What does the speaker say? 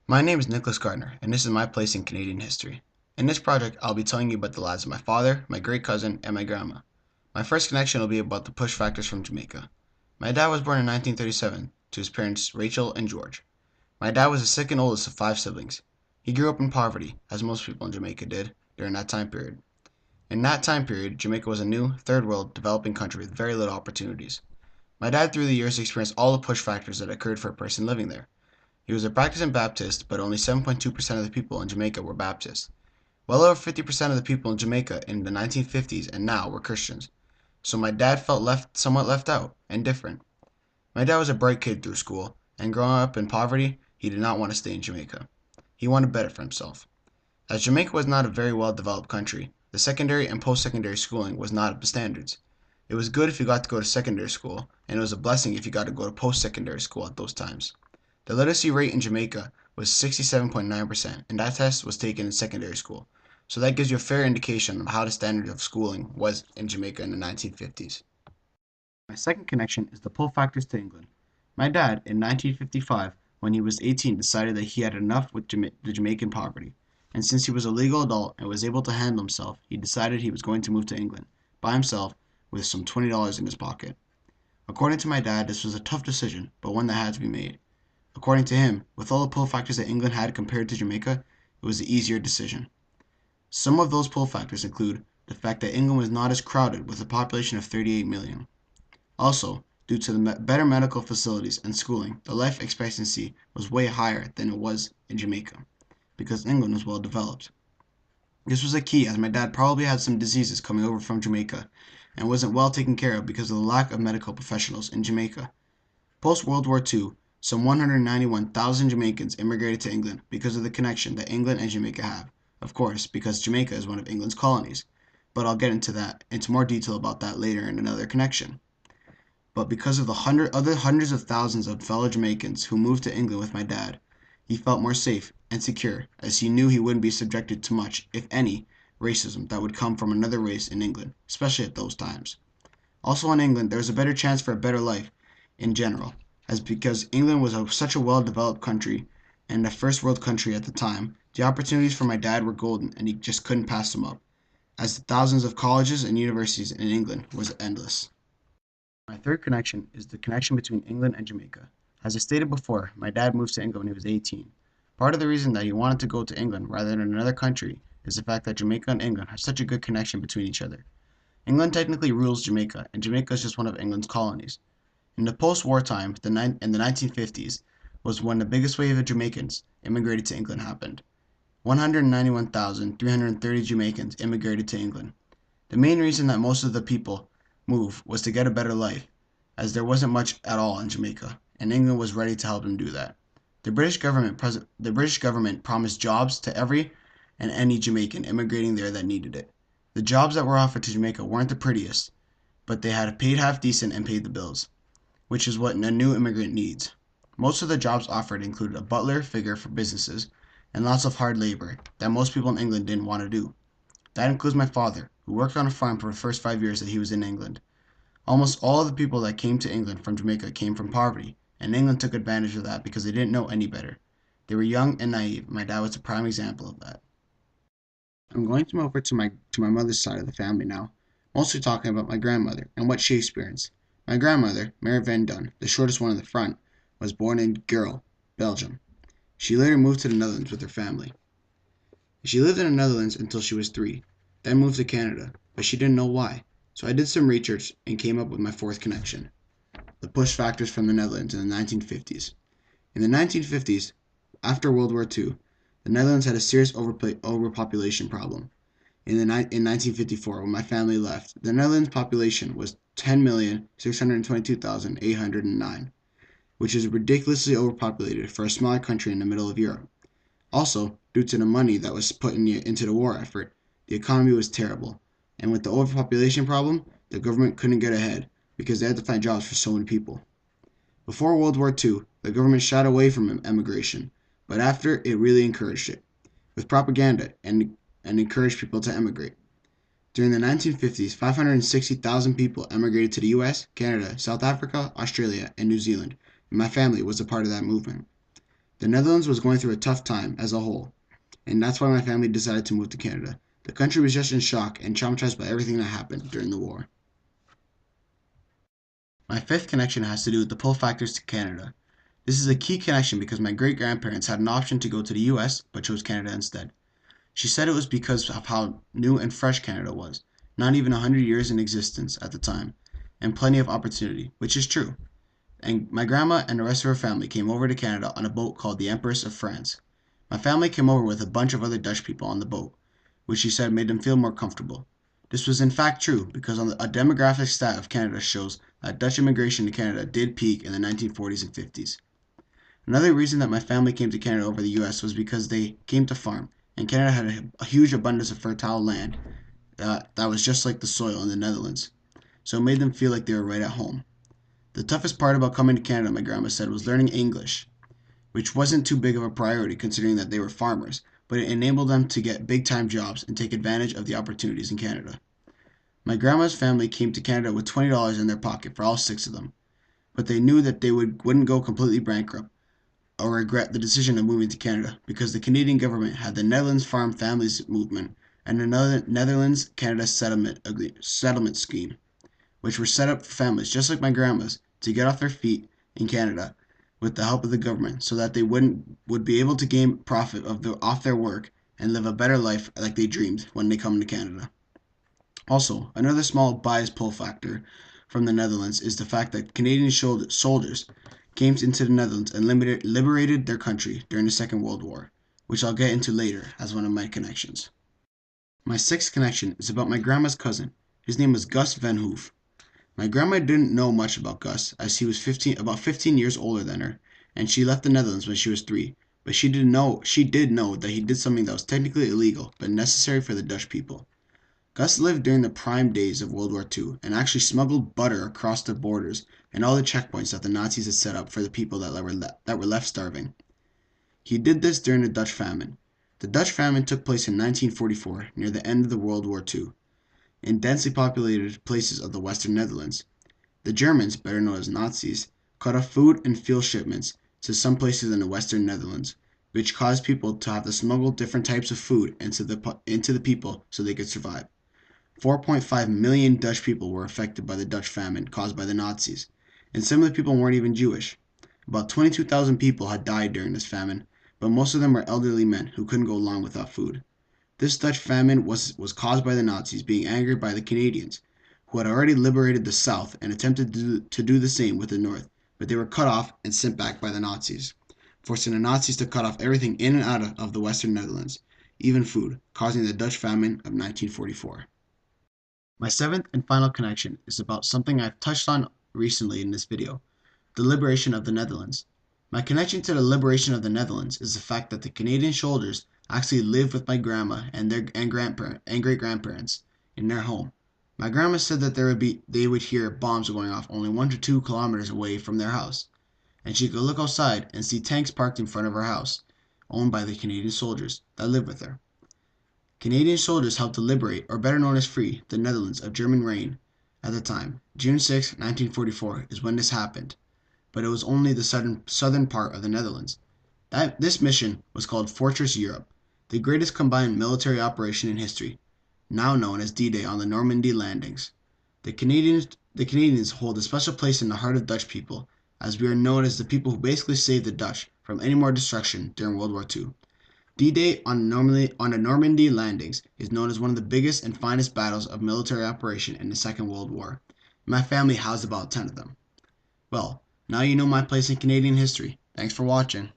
My name is Nicholas Gardner, and this is my place in Canadian history. In this project, I'll be telling you about the lives of my father, my great cousin, and my grandma. My first connection will be about the push factors from Jamaica. My dad was born in 1937 to his parents Rachel and George. My dad was the second oldest of five siblings. He grew up in poverty, as most people in Jamaica did, during that time period. In that time period, Jamaica was a new, third world, developing country with very little opportunities. My dad, through the years, experienced all the push factors that occurred for a person living there. He was a practicing Baptist, but only 7.2% of the people in Jamaica were Baptist. Well over 50% of the people in Jamaica in the 1950s and now were Christians. So my dad felt somewhat left out and different. My dad was a bright kid through school, and growing up in poverty, he did not want to stay in Jamaica. He wanted better for himself. As Jamaica was not a very well developed country, the secondary and post secondary schooling was not up to standards. It was good if you got to go to secondary school, and it was a blessing if you got to go to post secondary school at those times. The literacy rate in Jamaica was 67.9%, and that test was taken in secondary school. So that gives you a fair indication of how the standard of schooling was in Jamaica in the 1950s. My second connection is the pull factors to England. My dad, in 1955, when he was 18, decided that he had enough with the Jamaican poverty, and since he was a legal adult and was able to handle himself, he decided he was going to move to England by himself with some $20 in his pocket. According to my dad, this was a tough decision, but one that had to be made. According to him, with all the pull factors that England had compared to Jamaica, it was the easier decision. Some of those pull factors include the fact that England was not as crowded with a population of 38 million. Also, due to the better medical facilities and schooling, the life expectancy was way higher than it was in Jamaica, because England was well developed. This was a key as my dad probably had some diseases coming over from Jamaica and wasn't well taken care of because of the lack of medical professionals in Jamaica. Post World War II, some 191,000 Jamaicans immigrated to England because of the connection that England and Jamaica have. Of course, because Jamaica is one of England's colonies. But I'll get into more detail about that later in another connection. But because of the other hundreds of thousands of fellow Jamaicans who moved to England with my dad, he felt more safe and secure as he knew he wouldn't be subjected to much, if any, racism that would come from another race in England, especially at those times. Also in England, there was a better chance for a better life in general, as because England was such a well-developed country and a first world country at the time, the opportunities for my dad were golden and he just couldn't pass them up, as the thousands of colleges and universities in England was endless. My third connection is the connection between England and Jamaica. As I stated before, my dad moved to England when he was 18. Part of the reason that he wanted to go to England rather than another country is the fact that Jamaica and England have such a good connection between each other. England technically rules Jamaica, and Jamaica is just one of England's colonies. In the post-war time, in the 1950s, was when the biggest wave of Jamaicans immigrated to England happened. 191,330 Jamaicans immigrated to England. The main reason that most of the people moved was to get a better life, as there wasn't much at all in Jamaica, and England was ready to help them do that. The British government promised jobs to every and any Jamaican immigrating there that needed it. The jobs that were offered to Jamaica weren't the prettiest, but they had paid half decent and paid the bills, which is what a new immigrant needs. Most of the jobs offered included a butler figure for businesses and lots of hard labor that most people in England didn't want to do. That includes my father, who worked on a farm for the first 5 years that he was in England. Almost all of the people that came to England from Jamaica came from poverty, and England took advantage of that because they didn't know any better. They were young and naive. My dad was a prime example of that. I'm going to move over to my mother's side of the family now, mostly talking about my grandmother and what she experienced. My grandmother, Mary Van Dun, the shortest one in the front, was born in Girl, Belgium. She later moved to the Netherlands with her family. She lived in the Netherlands until she was 3, then moved to Canada, but she didn't know why. So I did some research and came up with my fourth connection: the push factors from the Netherlands in the 1950s. In the 1950s, after World War II, the Netherlands had a serious overpopulation problem. In 1954, when my family left, the Netherlands population was 10,622,809, which is ridiculously overpopulated for a smaller country in the middle of Europe. Also, due to the money that was put into the war effort, the economy was terrible, and with the overpopulation problem, the government couldn't get ahead because they had to find jobs for so many people. Before World War II, the government shied away from emigration, but after, it really encouraged it, with propaganda and encouraged people to emigrate. During the 1950s, 560,000 people emigrated to the US, Canada, South Africa, Australia, and New Zealand, and my family was a part of that movement. The Netherlands was going through a tough time as a whole, and that's why my family decided to move to Canada. The country was just in shock and traumatized by everything that happened during the war. My fifth connection has to do with the pull factors to Canada. This is a key connection because my great grandparents had an option to go to the US but chose Canada instead. She said it was because of how new and fresh Canada was, not even 100 years in existence at the time, and plenty of opportunity, which is true. And my grandma and the rest of her family came over to Canada on a boat called the Empress of France. My family came over with a bunch of other Dutch people on the boat, which she said made them feel more comfortable. This was in fact true because a demographic stat of Canada shows that Dutch immigration to Canada did peak in the 1940s and 50s. Another reason that my family came to Canada over the US was because they came to farm, and Canada had a huge abundance of fertile land that was just like the soil in the Netherlands, so it made them feel like they were right at home. The toughest part about coming to Canada, my grandma said, was learning English, which wasn't too big of a priority considering that they were farmers, but it enabled them to get big time jobs and take advantage of the opportunities in Canada. My grandma's family came to Canada with $20 in their pocket for all six of them, but they knew that they wouldn't go completely bankrupt or regret the decision of moving to Canada because the Canadian government had the Netherlands Farm Families Movement and the Netherlands Canada Settlement Scheme, which were set up for families just like my grandma's to get off their feet in Canada with the help of the government so that they would be able to gain profit off their work and live a better life like they dreamed when they come to Canada. Also, another small bias pull factor from the Netherlands is the fact that Canadian soldiers came into the Netherlands and liberated their country during the Second World War, which I'll get into later as one of my connections. My sixth connection is about my grandma's cousin. His name was Gus Van Hoof. My grandma didn't know much about Gus as he was about 15 years older than her, and she left the Netherlands when she was 3, but she did know that he did something that was technically illegal but necessary for the Dutch people. Gus lived during the prime days of World War II and actually smuggled butter across the borders and all the checkpoints that the Nazis had set up for the people that were left starving. He did this during the Dutch famine. The Dutch famine took place in 1944 near the end of the World War II in densely populated places of the Western Netherlands. The Germans, better known as Nazis, cut off food and fuel shipments to some places in the Western Netherlands, which caused people to have to smuggle different types of food into the people so they could survive. 4.5 million Dutch people were affected by the Dutch famine caused by the Nazis, and some of the people weren't even Jewish. About 22,000 people had died during this famine, but most of them were elderly men who couldn't go long without food. This Dutch famine was caused by the Nazis being angered by the Canadians, who had already liberated the South and attempted to do the same with the North, but they were cut off and sent back by the Nazis, forcing the Nazis to cut off everything in and out of the Western Netherlands, even food, causing the Dutch famine of 1944. My seventh and final connection is about something I've touched on recently in this video, the liberation of the Netherlands. My connection to the liberation of the Netherlands is the fact that the Canadian soldiers actually lived with my grandma and great grandparents in their home. My grandma said that they would hear bombs going off only 1 to 2 kilometers away from their house, and she could look outside and see tanks parked in front of her house, owned by the Canadian soldiers that lived with her. Canadian soldiers helped to liberate, or better known as free, the Netherlands of German reign at the time. June 6, 1944 is when this happened, but it was only the southern part of the Netherlands. This mission was called Fortress Europe, the greatest combined military operation in history, now known as D-Day on the Normandy landings. The Canadians hold a special place in the heart of Dutch people, as we are known as the people who basically saved the Dutch from any more destruction during World War II. D-Day on the Normandy landings is known as one of the biggest and finest battles of military operation in the Second World War. My family housed about 10 of them. Well, now you know my place in Canadian history. Thanks for watching.